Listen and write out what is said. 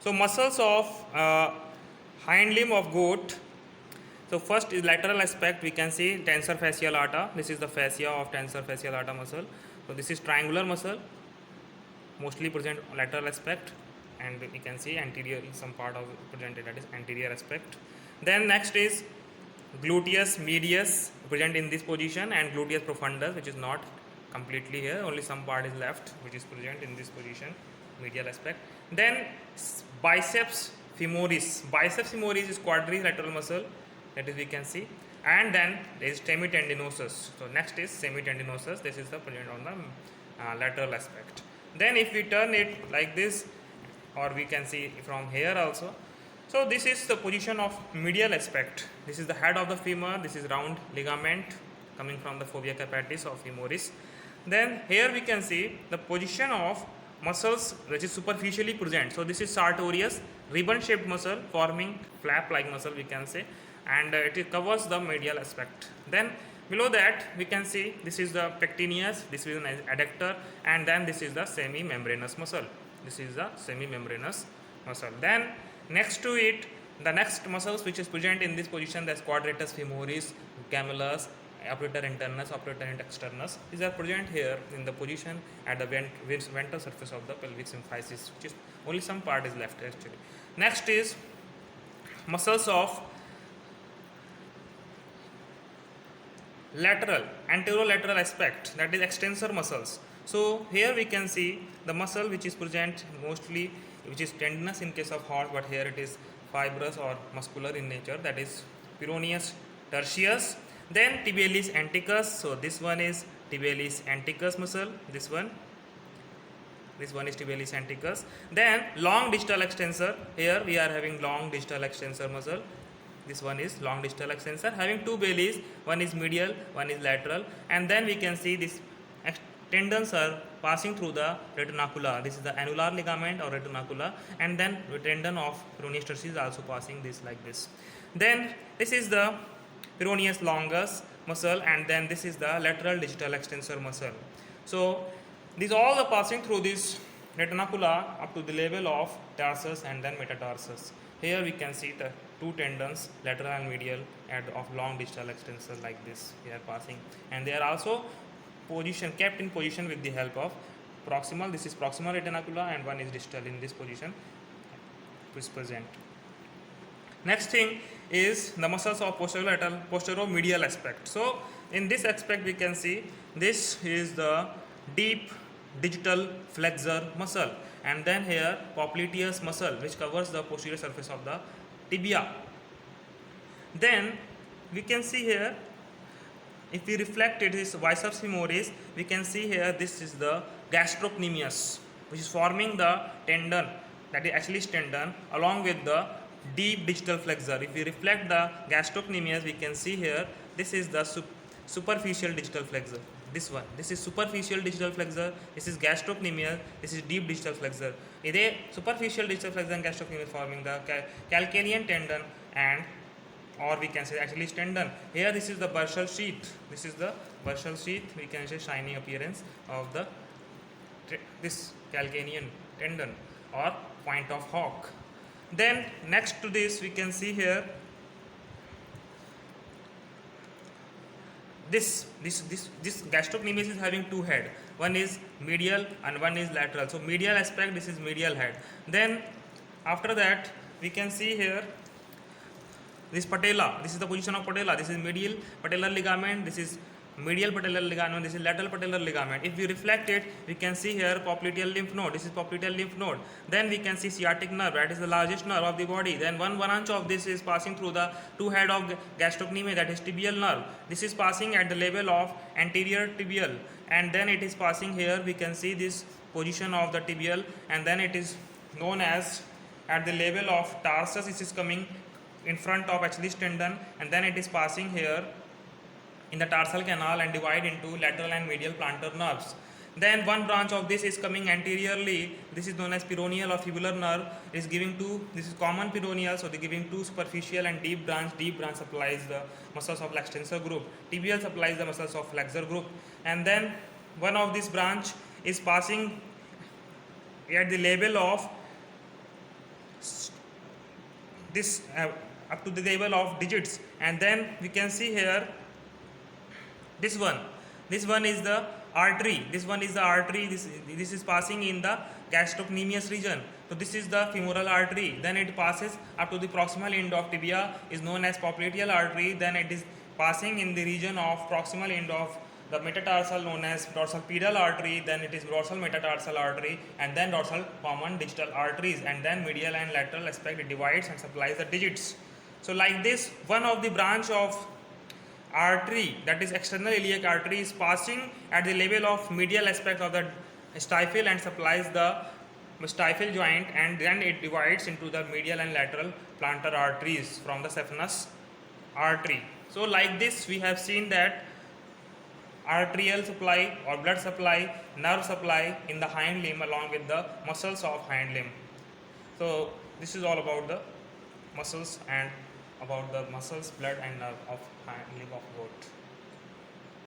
So muscles of hind limb of goat. So first is lateral aspect. We can see tensor fascial aorta. This is the fascia of tensor fascial aorta muscle. So this is triangular muscle, mostly present lateral aspect, and we can see anterior some part of presented, that is anterior aspect. Then next is gluteus medius present in this position, and gluteus profundus, which is not completely here, only some part is left which is present in this position, medial aspect. Then biceps femoris. Biceps femoris is quadrilateral muscle, that is we can see. And then there is semitendinosus. So next is semitendinosus. This is the present on the lateral aspect. Then if we turn it like this, or we can see from here also. So this is the position of medial aspect. This is the head of the femur. This is round ligament coming from the fovea capitis of femoris. Then here we can see the position of muscles which is superficially present. So this is sartorius, ribbon shaped muscle forming flap like muscle we can say, and it covers the medial aspect. Then below that we can see this is the pectineus, this is an adductor, and then this is the semi-membranous muscle. This is the semi-membranous muscle. Then next to it, the next muscles which is present in this position, that's quadratus femoris, gemellus, obturator internus, obturator externus. These are present here in the position at the ventral surface of the pelvic symphysis, which is only some part is left actually. Next is muscles of lateral, anterolateral aspect, that is extensor muscles. So here we can see the muscle which is present mostly, which is tendinous in case of horse, but here it is fibrous or muscular in nature, that is peroneus tertius. Then tibialis anticus. So this one is tibialis anticus muscle. This one is tibialis anticus. Then long distal extensor. Here we are having long distal extensor muscle. This one is long distal extensor having two bellies. One is medial, one is lateral. And then we can see this tendons are passing through the retinacula. This is the annular ligament or retinacula, and then the tendon of peroneus tertius is also passing this like this. Then this is the peroneus longus muscle, and then this is the lateral distal extensor muscle. So these all are passing through this retinacula up to the level of tarsus and then metatarsus. Here we can see the two tendons, lateral and medial, of long distal extensor like this. They are passing, and they are also kept in position with the help of proximal. This is proximal retinacula, and one is distal in this position is present. Next thing is the muscles of posteromedial aspect. So in this aspect we can see this is the deep digital flexor muscle, and then here popliteus muscle which covers the posterior surface of the tibia. Then we can see here, if we reflect it is biceps femoris, we can see here this is the gastrocnemius which is forming the tendon, that is Achilles tendon, along with the deep digital flexor. If we reflect the gastrocnemius, we can see here this is the superficial digital flexor. This one, this is superficial digital flexor, this is gastrocnemius, this is deep digital flexor. This superficial digital flexor and gastrocnemius forming the calcanean tendon, and or we can say Achilles tendon. Here this is the bursal sheath. This is the bursal sheath. We can say shiny appearance of the this calcanean tendon or point of hawk. Then next to this we can see here this gastrocnemius is having two head. One is medial and one is lateral. So medial aspect, this is medial head. Then after that we can see here this patella. This is the position of patella. This is medial patellar ligament. This is medial patellar ligament. This is lateral patellar ligament. If we reflect it, we can see here popliteal lymph node. This is popliteal lymph node. Then we can see sciatic nerve. That is the largest nerve of the body. Then one branch of this is passing through the two head of gastrocnemius, that is tibial nerve. This is passing at the level of anterior tibial, and then it is passing here. We can see this position of the tibial, and then it is known as at the level of tarsus. This is coming in front of Achilles tendon, and then it is passing here in the tarsal canal and divide into lateral and medial plantar nerves. Then one branch of this is coming anteriorly. This is known as peroneal or fibular nerve. It is giving two. This is common peroneal, so they are giving two superficial and deep branch. Deep branch supplies the muscles of extensor group. Tibial supplies the muscles of flexor group. And then one of this branch is passing at the level of this up to the level of digits, and then we can see here this one. This one is the artery. This one is the artery. This is passing in the gastrocnemius region. So this is the femoral artery. Then it passes up to the proximal end of tibia, is known as popliteal artery. Then it is passing in the region of proximal end of the metatarsal, known as dorsal pedal artery. Then it is dorsal metatarsal artery, and then dorsal common digital arteries, and then medial and lateral aspect, it divides and supplies the digits. So like this, one of the branch of artery, that is external iliac artery, is passing at the level of medial aspect of the stifle and supplies the stifle joint, and then it divides into the medial and lateral plantar arteries from the saphenous artery. So like this, we have seen that arterial supply or blood supply, nerve supply in the hind limb along with the muscles of hind limb. So this is all about the muscles and about the muscles, blood and nerve of hind limb of goat.